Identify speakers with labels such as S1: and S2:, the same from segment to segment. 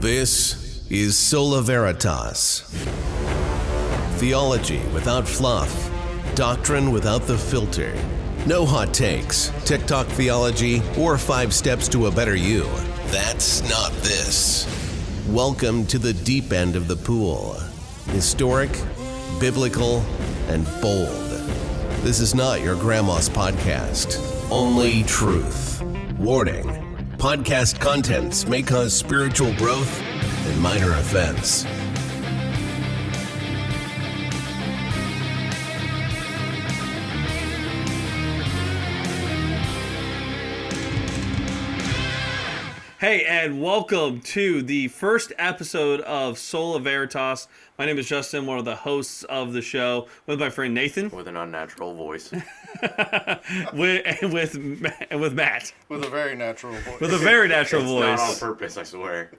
S1: This is Sola Veritas. Theology without fluff. Doctrine without the filter. No hot takes, TikTok theology, or 5 steps to a better you. That's not this. Welcome to the deep end of the pool. Historic, biblical, and bold. This is not your grandma's podcast. Only truth. Warning. Podcast contents may cause spiritual growth and minor offense.
S2: Hey, and welcome to the first episode of Sola Veritas. My name is Justin, one of the hosts of the show, with my friend Nathan.
S3: With an unnatural voice.
S2: with Matt.
S4: With a very natural voice.
S2: With a very natural
S3: It's
S2: voice.
S3: not on purpose, I swear.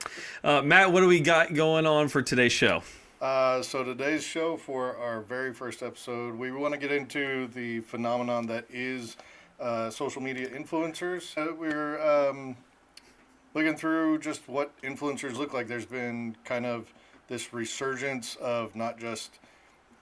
S2: Matt, what do we got going on for today's show?
S4: So today's show, for our very first episode, we want to get into the phenomenon that is social media influencers. We're looking through just what influencers look like. There's been kind of this resurgence of not just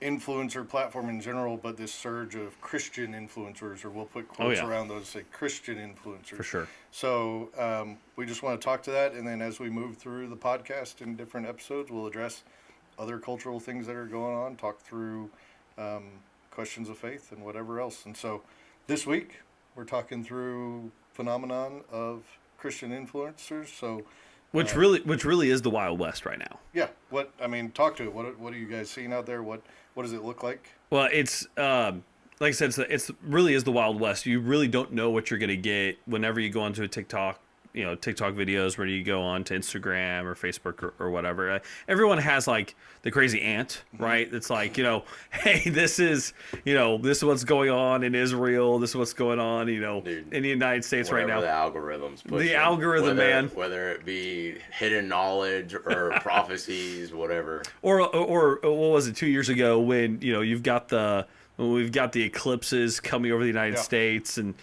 S4: influencer platform in general, but this surge of Christian influencers, or we'll put quotes around those, say Christian influencers.
S2: For sure.
S4: So we just want to talk to that, and then as we move through the podcast in different episodes, we'll address other cultural things that are going on, talk through questions of faith and whatever else. And so this week, we're talking through phenomenon of Christian influencers. So
S2: Which really is the Wild West right now.
S4: yeah, talk to it. What are you guys seeing out there? What does it look like?
S2: Well, it's like I said, it's really is the Wild West. You really don't know what you're going to get whenever you go onto a TikTok videos, whether you go on to Instagram or Facebook or whatever. Everyone has like the crazy aunt, right? It's like, hey, this is what's going on in Israel. This is what's going on,
S3: Dude,
S2: in the United States right now.
S3: The algorithms push
S2: The
S3: them.
S2: algorithm, man.
S3: Whether it be hidden knowledge or prophecies, whatever.
S2: Or what was it 2 years ago when, we've got the eclipses coming over the United States, and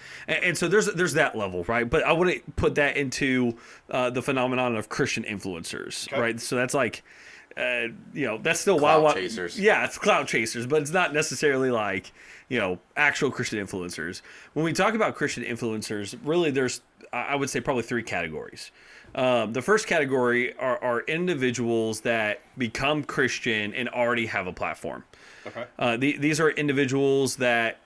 S2: so there's that level, right? But I wouldn't put that into the phenomenon of Christian influencers, right? So that's like, that's still
S3: Clout chasers.
S2: Yeah, it's clout chasers, but it's not necessarily like, actual Christian influencers. When we talk about Christian influencers, really there's, I would say, probably 3 categories. The first category are individuals that become Christian and already have a platform. Okay. These are individuals that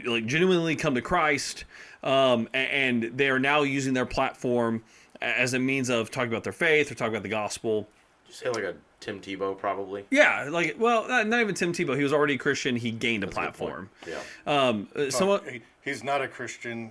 S2: like genuinely come to Christ, and they are now using their platform as a means of talking about their faith or talking about the gospel.
S3: Did you say like a Tim Tebow, probably?
S2: Yeah, not even Tim Tebow. He was already a Christian. He gained a platform.
S3: Yeah.
S4: He's not a Christian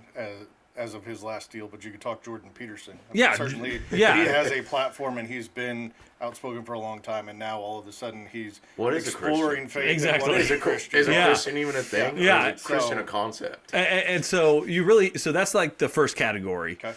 S4: as of his last deal, but you could talk Jordan Peterson. Certainly, he has a platform, and he's been outspoken for a long time, and now all of a sudden he's exploring faith.
S2: Exactly.
S4: What
S3: Is a Christian even a thing?
S2: Yeah.
S3: Or is Christian a concept?
S2: And so so that's like the first category.
S4: Okay.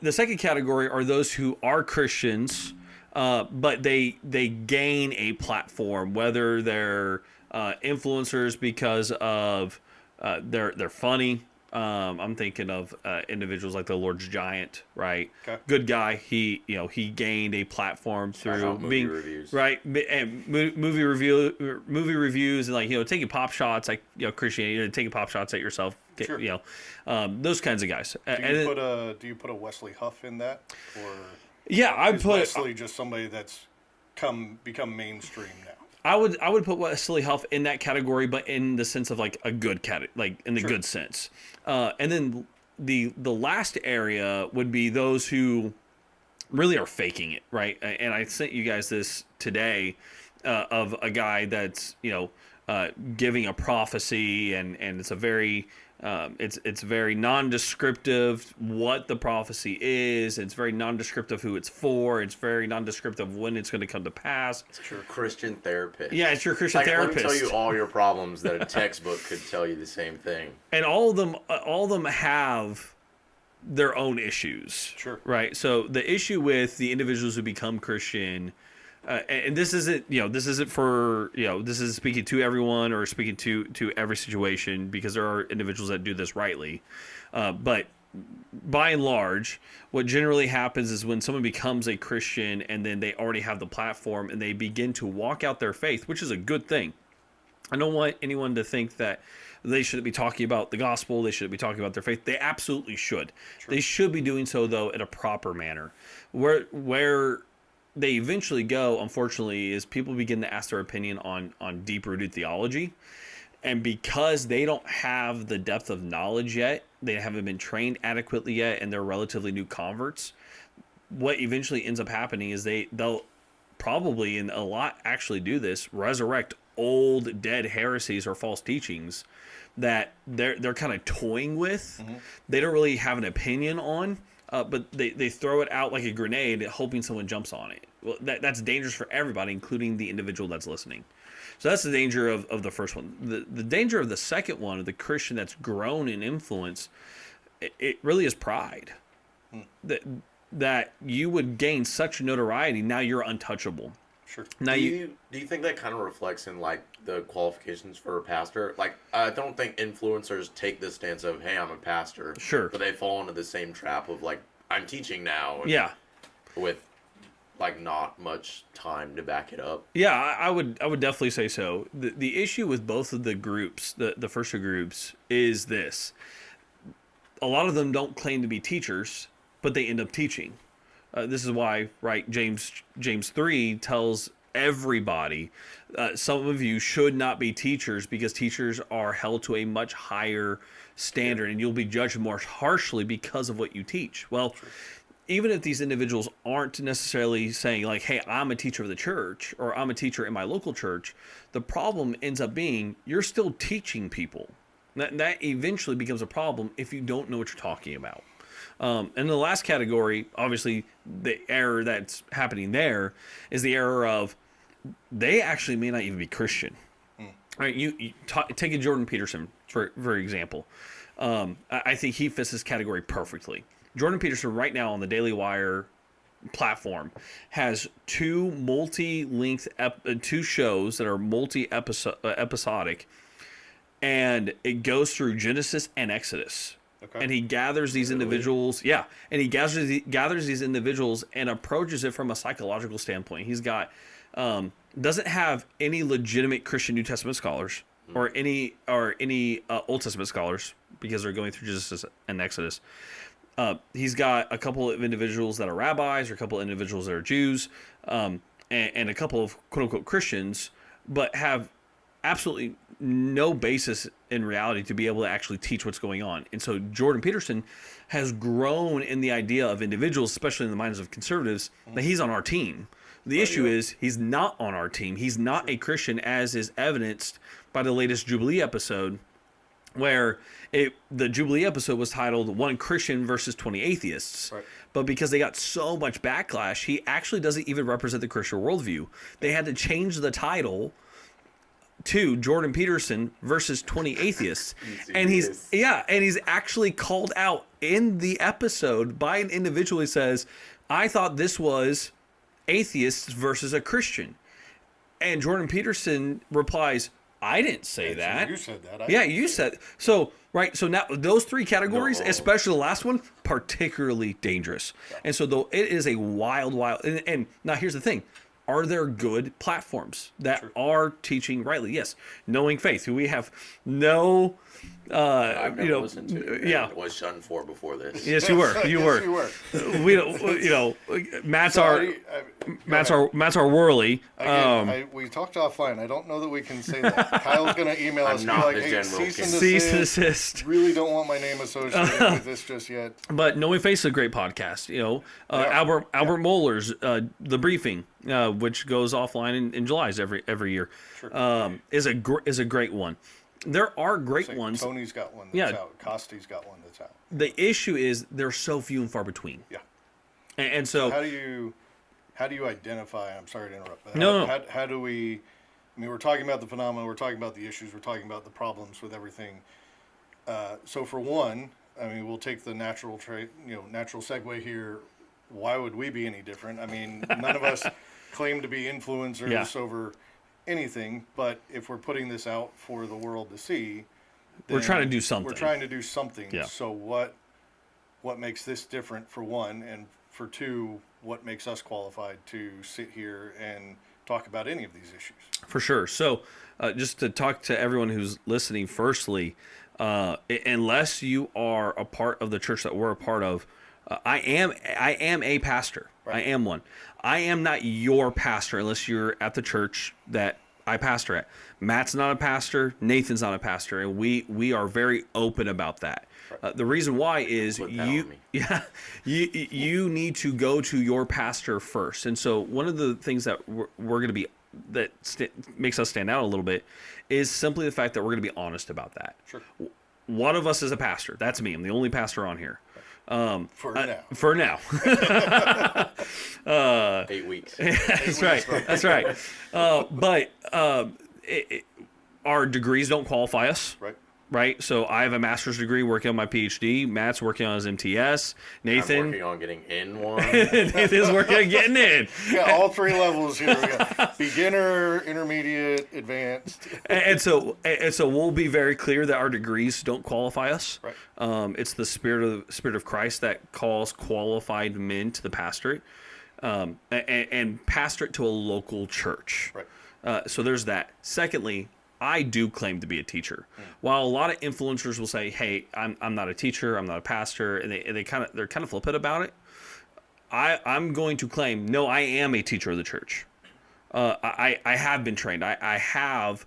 S2: The second category are those who are Christians, but they gain a platform, whether they're influencers because of they're funny. I'm thinking of individuals like the Lord's Giant, right? Okay. Good guy. He gained a platform through being
S3: reviews.
S2: Right, and movie reviews, and taking pop shots, like Christianity, taking pop shots at yourself.
S4: Sure.
S2: Those kinds of guys.
S4: Do you put a Wesley Huff in that, or
S2: is
S4: Wesley just somebody that's become mainstream now?
S2: I would put Wesley Huff in that category, but in the sense of like a good good sense. And then the last area would be those who really are faking it, right? And I sent you guys this today of a guy that's giving a prophecy, and it's a very it's very non-descriptive what the prophecy is. It's very non-descriptive who it's for. It's very non-descriptive when it's going to come to pass.
S3: It's your Christian therapist.
S2: Yeah, it's your Christian therapist.
S3: Let me tell you all your problems that a textbook could tell you the same thing.
S2: And all of them have their own issues.
S4: Sure.
S2: Right. So the issue with the individuals who become Christian. And this isn't for, this is speaking to everyone or speaking to every situation, because there are individuals that do this rightly. But by and large, what generally happens is when someone becomes a Christian and then they already have the platform and they begin to walk out their faith, which is a good thing. I don't want anyone to think that they shouldn't be talking about the gospel. They shouldn't be talking about their faith. They absolutely should. They should be doing so, though, in a proper manner. Where they eventually go, unfortunately, is people begin to ask their opinion on deep-rooted theology. And because they don't have the depth of knowledge yet, they haven't been trained adequately yet, and they're relatively new converts, what eventually ends up happening is they'll probably, and a lot actually do this, resurrect old dead heresies or false teachings that they're kind of toying with. They don't really have an opinion on, but they throw it out like a grenade, hoping someone jumps on it. Well, that's dangerous for everybody, including the individual that's listening. So that's the danger of the first one. The danger of the second one, of the Christian that's grown in influence, it really is pride. That you would gain such notoriety, now you're untouchable.
S4: Sure.
S2: Now
S3: do you think that kind of reflects in like the qualifications for a pastor? Like, I don't think influencers take this stance of, hey, I'm a pastor.
S2: Sure.
S3: But they fall into the same trap of like, I'm teaching now.
S2: Yeah.
S3: With like not much time to back it up.
S2: Yeah, I would definitely say so. The issue with both of the groups, the first two groups, is this: a lot of them don't claim to be teachers, but they end up teaching. This is why, right? James 3 tells everybody, some of you should not be teachers because teachers are held to a much higher standard, and you'll be judged more harshly because of what you teach. Well, even if these individuals aren't necessarily saying like, hey, I'm a teacher of the church or I'm a teacher in my local church, the problem ends up being you're still teaching people. That eventually becomes a problem if you don't know what you're talking about. And the last category, obviously, the error that's happening there is the error of they actually may not even be Christian. Right? You take a Jordan Peterson, for example. I think he fits this category perfectly. Jordan Peterson right now on the Daily Wire platform has two shows that are multi-episodic, and it goes through Genesis and Exodus. Okay. And he gathers these individuals, and he gathers these individuals and approaches it from a psychological standpoint. He's got doesn't have any legitimate Christian New Testament scholars or any Old Testament scholars because they're going through Genesis and Exodus. He's got a couple of individuals that are rabbis, or a couple of individuals that are Jews, and a couple of quote-unquote Christians, but have absolutely no basis in reality to be able to actually teach what's going on. And so Jordan Peterson has grown in the idea of individuals, especially in the minds of conservatives, that he's on our team. The issue is he's not on our team. He's not a Christian, as is evidenced by the latest Jubilee episode, where the Jubilee episode was titled One Christian versus 20 Atheists. Right. But because they got so much backlash, he actually doesn't even represent the Christian worldview. They had to change the title to Jordan Peterson versus 20 Atheists. And he's actually called out in the episode by an individual who says, I thought this was atheists versus a Christian. And Jordan Peterson replies, I didn't say that.
S4: You said that.
S2: You said so. Right. So now those three categories, especially the last one, particularly dangerous. Yeah. And so though it is a wild. And now here's the thing. Are there good platforms that are teaching rightly? Yes. Knowing Faith, who we have no,
S3: I've never listened to. Was shunned for before this.
S2: Yes, you were. You were.
S4: You were.
S2: We don't. Matt's our Worley.
S4: We talked offline. I don't know that we can say that. Kyle's going to email us and be like, hey,
S2: cease and desist.
S4: Really don't want my name associated with this just yet.
S2: But Knowing Faith is a great podcast. Albert Mohler's The Briefing, which goes offline in July every year, is a great one. There are great ones.
S4: Tony's got one that's out. Costi's got one that's out.
S2: The issue is they're so few and far between.
S4: Yeah.
S2: And so
S4: how do you identify? I'm sorry to interrupt. But
S2: no.
S4: How do we? I mean, we're talking about the phenomena. We're talking about the issues. We're talking about the problems with everything. So for one, I mean, we'll take the natural segue here. Why would we be any different? I mean, none of us claim to be influencers over anything, but if we're putting this out for the world to see,
S2: we're trying to do something.
S4: Yeah. So what makes this different for one, and for two, what makes us qualified to sit here and talk about any of these issues.
S2: For sure. So, just to talk to everyone who's listening, firstly, unless you are a part of the church that we're a part of, I am a pastor.
S4: Right.
S2: I am one. I am not your pastor unless you're at the church that I pastor at. Matt's not a pastor. Nathan's not a pastor, and we are very open about that.
S4: Right.
S2: The reason why is
S3: Put that on me.
S2: you need to go to your pastor first. And so one of the things that we're going to be makes us stand out a little bit is simply the fact that we're going to be honest about that.
S4: Sure.
S2: One of us is a pastor. That's me. I'm the only pastor on here.
S4: For now.
S2: For now.
S3: 8 weeks.
S2: That's right. That's right. But our degrees don't qualify us.
S4: Right.
S2: Right. So I have a master's degree working on my PhD. Matt's working on his MTS.
S3: I'm
S2: Nathan.
S3: working on getting in one.
S2: Nathan's working on getting in.
S4: Yeah, all three levels here. We got beginner, intermediate, advanced.
S2: And so we'll be very clear that our degrees don't qualify us.
S4: Right.
S2: It's the Spirit of Christ that calls qualified men to the pastorate, and pastorate to a local church.
S4: Right.
S2: So there's that. Secondly, I do claim to be a teacher. While a lot of influencers will say, "Hey, I'm not a teacher, I'm not a pastor," and they're kind of flippant about it, I'm going to claim, no, I am a teacher of the church. I have been trained. I have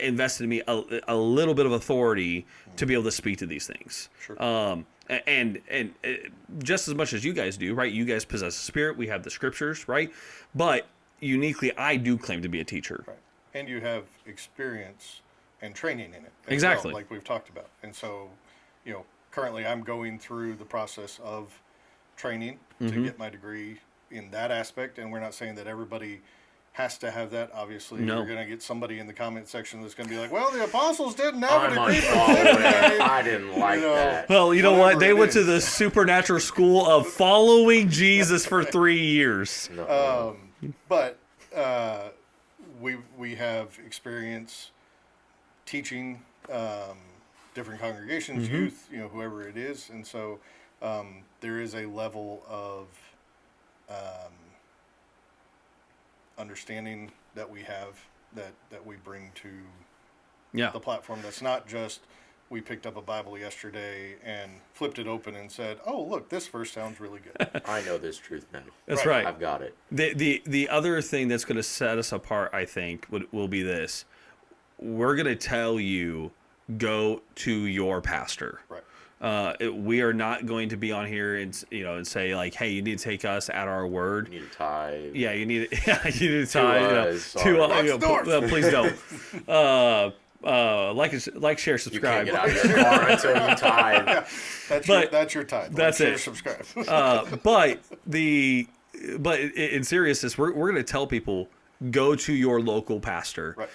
S2: invested in me a little bit of authority to be able to speak to these things.
S4: Sure.
S2: And just as much as you guys do, right? You guys possess the Spirit. We have the Scriptures, right? But uniquely, I do claim to be a teacher.
S4: Right. And you have experience and training in it. as
S2: Exactly.
S4: well, like we've talked about. And so, currently I'm going through the process of training to get my degree in that aspect. And we're not saying that everybody has to have that. Obviously,
S2: No.
S4: you're going to get somebody in the comment section that's going to be like, well, the apostles didn't have a
S3: I'm
S4: degree from
S3: unfollowing.
S4: seminary.
S3: I didn't like that.
S2: Well, you know what?
S4: Whatever
S2: They
S4: it
S2: went to
S4: is.
S2: the supernatural school of following Jesus for 3 years.
S3: No.
S4: But we have experience teaching different congregations, youth, whoever it is, and so there is a level of understanding that we have that we bring to
S2: Yeah.
S4: the platform. That's not just we picked up a Bible yesterday and flipped it open and said, "Oh, look, this verse sounds really good."
S3: I know this truth now.
S2: That's
S4: Right.
S2: right.
S3: I've got it.
S2: The other thing that's going to set us apart, I think, will be this. We're going to tell you, go to your pastor.
S4: Right.
S2: We are not going to be on here and say like, hey, you need to take us at our word.
S3: You need to tithe.
S2: Yeah, you need you need to tie
S3: us, sorry.
S2: please don't. Like, share,
S3: You can't
S2: subscribe.
S3: get out of your car until you tithe.
S4: That's your time.
S2: that's
S4: Like,
S2: it.
S4: share, subscribe.
S2: But in seriousness, we're going to tell people, go to your local pastor.
S4: Right.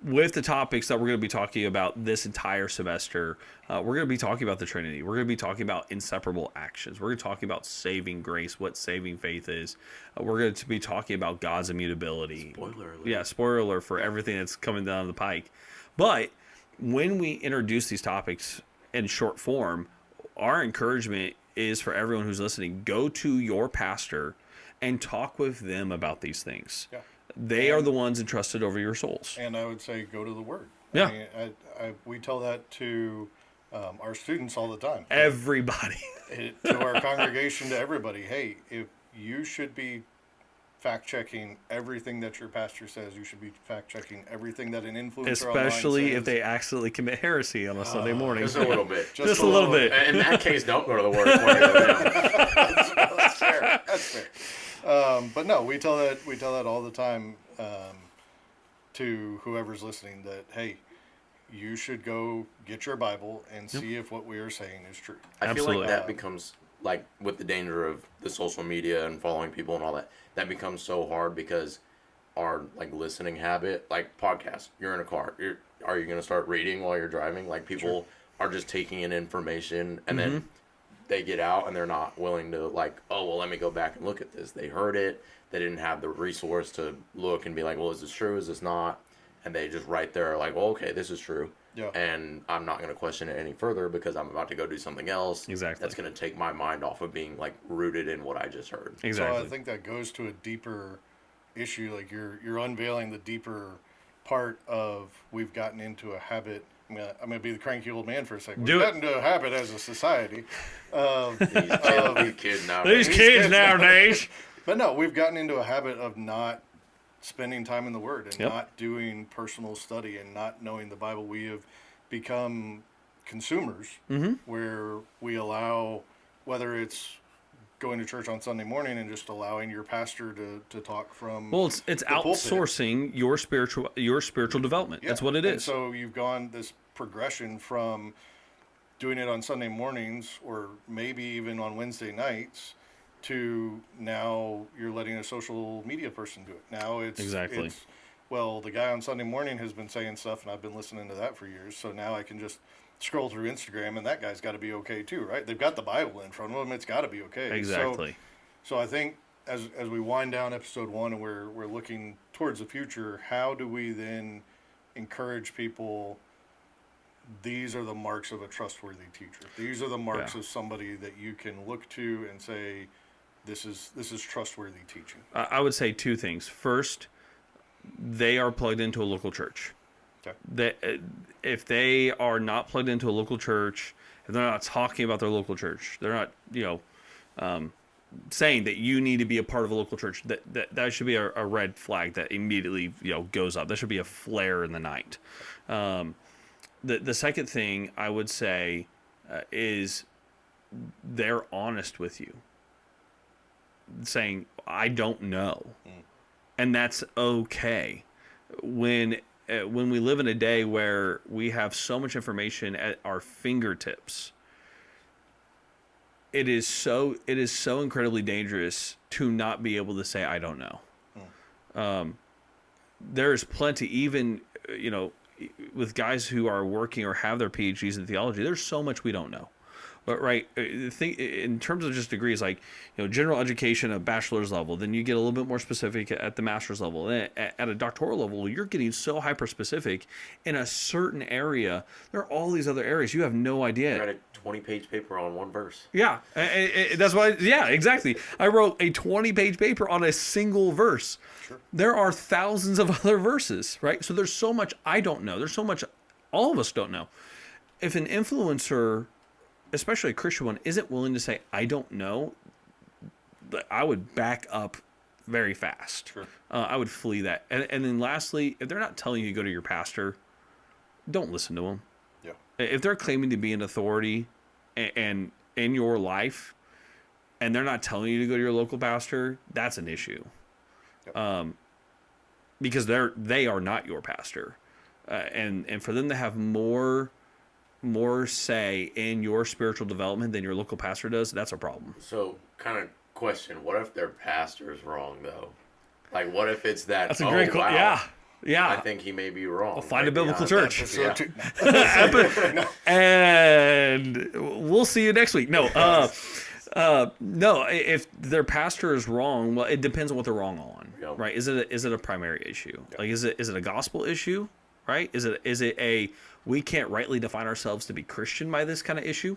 S2: With the topics that we're going to be talking about this entire semester, we're going to be talking about the Trinity. We're going to be talking about inseparable actions. We're going to be talking about saving grace, what saving faith is. We're going to be talking about God's immutability.
S3: Spoiler alert.
S2: Yeah, spoiler alert for everything that's coming down the pike. But when we introduce these topics in short form, our encouragement is for everyone who's listening, go to your pastor and talk with them about these things.
S4: Yeah.
S2: They are the ones entrusted over your souls.
S4: And I would say go to the Word.
S2: Yeah.
S4: I mean, we tell that to our students all the time.
S2: Everybody.
S4: To our congregation, to everybody. Hey, if you should be fact-checking everything that your pastor says, you should be fact-checking everything that an influencer
S2: Especially
S4: online
S2: if
S4: says.
S2: they accidentally commit heresy on a Sunday morning.
S3: Just a little bit.
S2: Just a little bit.
S3: In that case, don't go to the word. Go
S4: That's fair. That's fair. But no, we tell that all the time to whoever's listening that, hey, you should go get your Bible and see if what we are saying is true.
S3: I feel
S2: Absolutely.
S3: like that becomes, like, with the danger of the social media and following people and all that, that becomes so hard because our, like, listening habit, like podcasts, you're in a car, are you going to start reading while you're driving? Like, people are just taking in information and then they get out and they're not willing to, like, oh, well, let me go back and look at this. They heard it. They didn't have the resource to look and be like, well, is this true? Is this not? and they just right there are like, well, okay, this is true.
S4: Yeah.
S3: And I'm not going to question it any further because I'm about to go do something else.
S2: Exactly.
S3: That's going to take my mind off of being like rooted in what I just heard.
S2: Exactly.
S4: So I think that goes to a deeper issue. Like you're unveiling the deeper part of we've gotten into a habit. I'm gonna be the cranky old man for a second. We've gotten into a habit as a society.
S3: These kids nowadays.
S2: These kids nowadays.
S4: But no, we've gotten into a habit of not spending time in the Word and
S2: Yep.
S4: not doing personal study and not knowing the Bible. We have become consumers where we allow, whether it's going to church on Sunday morning and just allowing your pastor to talk from
S2: Well, it's
S4: the pulpit.
S2: outsourcing your spiritual development.
S4: Yeah.
S2: That's what it
S4: And
S2: is.
S4: so you've gone this progression from doing it on Sunday mornings or maybe even on Wednesday nights to now you're letting a social media person do it. Now
S2: Exactly.
S4: it's well, the guy on Sunday morning has been saying stuff and I've been listening to that for years. So now I can just scroll through Instagram and that guy's got to be okay too, right? They've got the Bible in front of them. It's got to be okay.
S2: Exactly.
S4: So I think as we wind down episode 1 and we're looking towards the future, how do we then encourage people? These are the marks of a trustworthy teacher. These are the marks
S2: Yeah.
S4: of somebody that you can look to and say, this is trustworthy teaching.
S2: I would say two things. First, they are plugged into a local church.
S4: Okay.
S2: If they are not plugged into a local church, if they're not talking about their local church, they're not, saying that you need to be a part of a local church, that should be a red flag that immediately, goes up. That should be a flare in the night. The second thing I would say is they're honest with you, saying, I don't know. And that's okay. When we live in a day where we have so much information at our fingertips, it is so incredibly dangerous to not be able to say, I don't know. There's plenty, even, with guys who are working or have their PhDs in theology, there's so much we don't know. But in terms of just degrees, like general education, a bachelor's level, then you get a little bit more specific at the master's level. And at a doctoral level, you're getting so hyper specific in a certain area. There are all these other areas you have no idea.
S3: I read a 20-page paper on one verse.
S2: Yeah, that's why. Yeah, exactly. I wrote a 20-page paper on a single verse.
S4: Sure.
S2: There are thousands of other verses, right? So there's so much I don't know. There's so much all of us don't know. If an influencer, especially a Christian one, isn't willing to say, I don't know, I would back up very fast.
S4: Sure.
S2: I would flee that. And then lastly, if they're not telling you to go to your pastor, don't listen to them.
S4: Yeah.
S2: If they're claiming to be an authority and in your life, and they're not telling you to go to your local pastor, that's an issue.
S4: Yep.
S2: Because they are not your pastor. And for them to have more say in your spiritual development than your local pastor does, that's a problem.
S3: So, kind of question, what if their pastor's wrong, though? Like, what if it's that,
S2: That's a great question.
S3: wow,
S2: Yeah.
S3: I think he may be wrong.
S2: Well, find a
S3: Like,
S2: biblical
S3: beyond
S2: church.
S3: that. Yeah.
S2: And we'll see you next week. No, no. If their pastor is wrong, well, it depends on what they're wrong on,
S3: Yep.
S2: right? Is it a primary issue? Like, is it a gospel issue, right? Is it a we can't rightly define ourselves to be Christian by this kind of issue,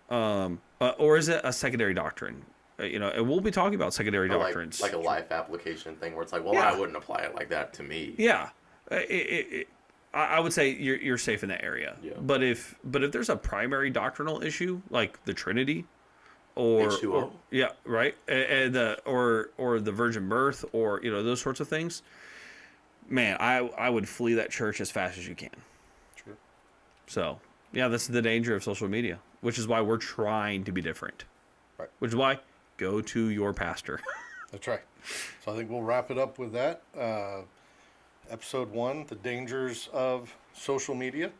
S2: or is it a secondary doctrine? And we'll be talking about secondary
S3: Or
S2: doctrines,
S3: like a life application thing where it's like, well,
S2: Yeah.
S3: I wouldn't apply it like that to me.
S2: Yeah, I would say you're safe in that area.
S3: Yeah.
S2: But if there's a primary doctrinal issue like the Trinity, or
S3: H2O.
S2: yeah, right, and or the virgin birth, or those sorts of things, man, I would flee that church as fast as you can.
S4: Sure.
S2: So yeah, this is the danger of social media, which is why we're trying to be different.
S4: Right.
S2: Which is why go to your pastor.
S4: That's right. So I think we'll wrap it up with that. Episode 1, the dangers of social media.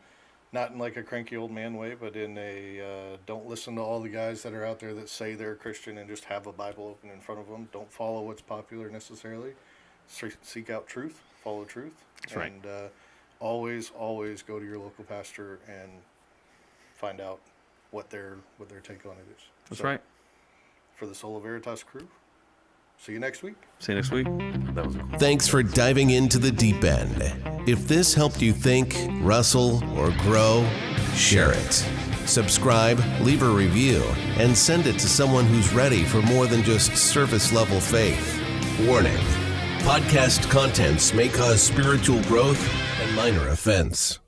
S4: Not in like a cranky old man way, but in a don't listen to all the guys that are out there that say they're a Christian and just have a Bible open in front of them. Don't follow what's popular necessarily. Seek out truth. Follow truth.
S2: That's right.
S4: And always go to your local pastor and find out what their take on it is.
S2: That's
S4: So,
S2: right.
S4: For the Sola Veritas crew, See you next week.
S2: See you next week.
S3: That was a cool.
S1: Thanks for diving into the deep end. If this helped you think, wrestle, or grow, share it. Subscribe, leave a review, and send it to someone who's ready for more than just surface-level faith. Warning: podcast contents may cause spiritual growth and minor offense.